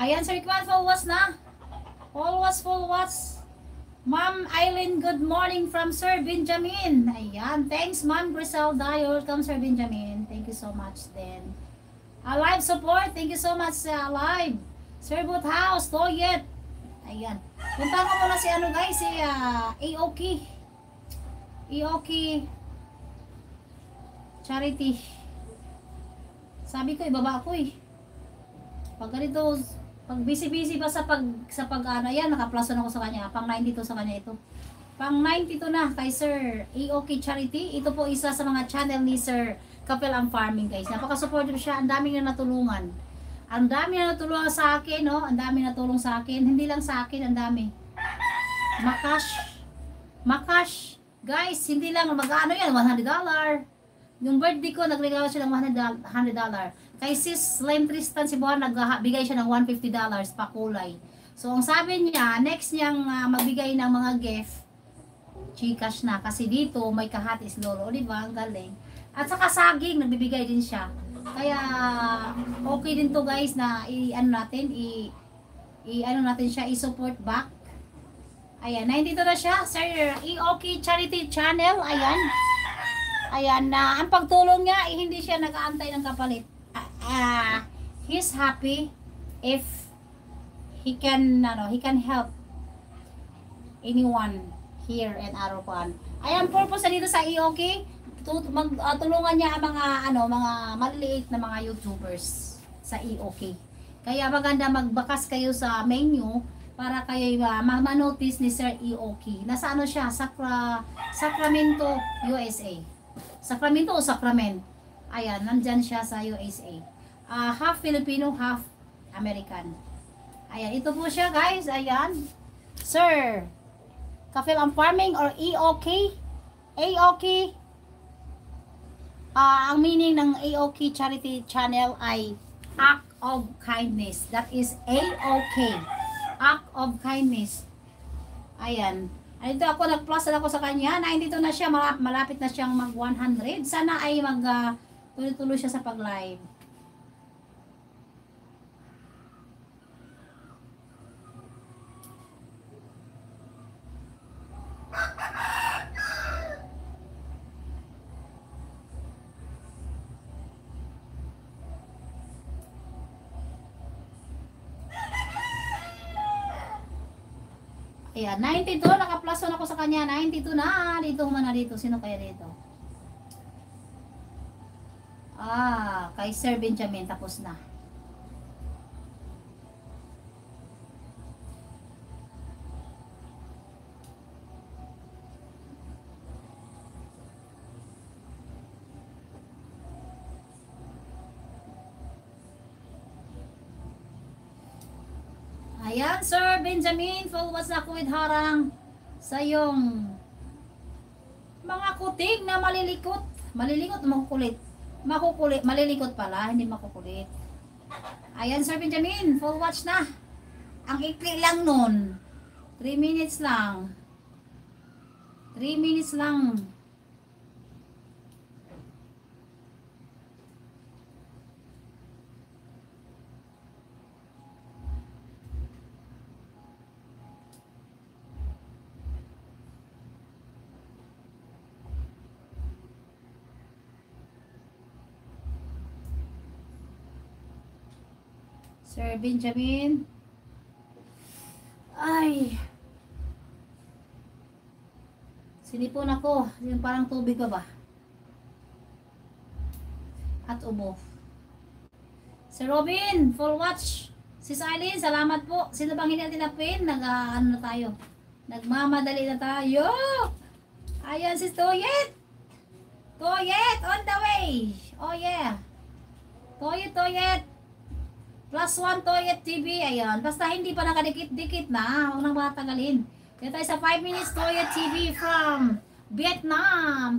Ayan, Sir Kwan, full watch na. Full watch. Ma'am Eileen, good morning from Sir Benjamin. Ayan, thanks Ma'am Griselda. Welcome Sir Benjamin. Thank you so much then. Alive support, thank you so much sa Alive. Sir Boothouse, Toyet. Ayan. Punta ko muna si ano guys, si Aoki. Aoki Charity. Sabi ko, ibaba ko eh. Pag ganito, pag busy pa sa pag ano, yan, naka-pluson ako sa kanya. Pang 92 sa kanya ito. Pang 92 na kay Sir Aoki Charity. Ito po isa sa mga channel ni Sir Kapel ang Farming guys. Napaka-supportive siya. Ang dami na natulungan. Ang dami na natulungan sa akin, no? Ang dami na tulong sa akin. Hindi lang sa akin, ang dami. Makash. Guys, hindi lang mag-ano yan, $100. Yung birthday ko, nagregalo siya ng $100. Kay Sis Lane Tristan Sibuan, nagbigay siya ng $150 pa kulay. So, ang sabi niya, next niyang magbigay ng mga gift, Gcash na. Kasi dito, may kahatis lolo. Di ba? Ang galing. At saka saging, nagbibigay din siya. Kaya, okay din to guys na i-ano natin, i-ano natin siya, i-support back. Ayan, nandito na siya, Sir Aoki Charity Channel. Ayan, na ang pagtulong niya, hindi siya nag-aantay ng kapalit. He's happy if he can help anyone here in Arapan. Ayan, purpose na dito sa Aoki, tulungan niya ang mga maliliit na mga YouTubers sa Aoki. Kaya maganda magbakas kayo sa menu para kayo ma-notice ni Sir Aoki. Nasa ano siya? Sacramento, USA. Sacramento o Sacramento? Ayan, nandyan siya sa USA. Half Filipino, half American. Ayan, ito po siya guys. Ayan. Sir Kapel ang Farming or Aoki. Aoki. Ang meaning ng Aoki Charity Channel ay Act of Kindness. That is Aoki. Act of Kindness. Ayan. Ito ako, nag-plus ako sa kanya. Nandito na siya, malapit na siyang mag 100. Sana ay tuloy-tuloy siya sa pag-live. Ayan, 92, naka-pluson ako sa kanya, 92 na, dito humana dito, sino kaya dito? Kay Sir Benjamin, tapos na. Ayan, Sir Benjamin, full watch ako with harang sa iyong mga kuting na malilikot. Malilikot, makukulit. Malilikot pala, hindi makukulit. Ayan, Sir Benjamin, full watch na. Ang ikli lang nun. 3 minutes lang. 3 minutes lang. Sir Benjamin. Ay. Sinipon ako. Yung parang tubig ba? At ubo. Sir Robin, full watch. Sis Eileen, salamat po. Sino bang hindi natin napin? Ano na tayo? Nagmamadali na tayo. Ayan si Toyet. Toyet, on the way. Oh yeah. Toyet. +1 Toyet TV, ayan. Basta hindi pa nakadikit-dikit na, huwag nang matagalin. Kaya tayo sa 5 minutes Toyet TV from Vietnam.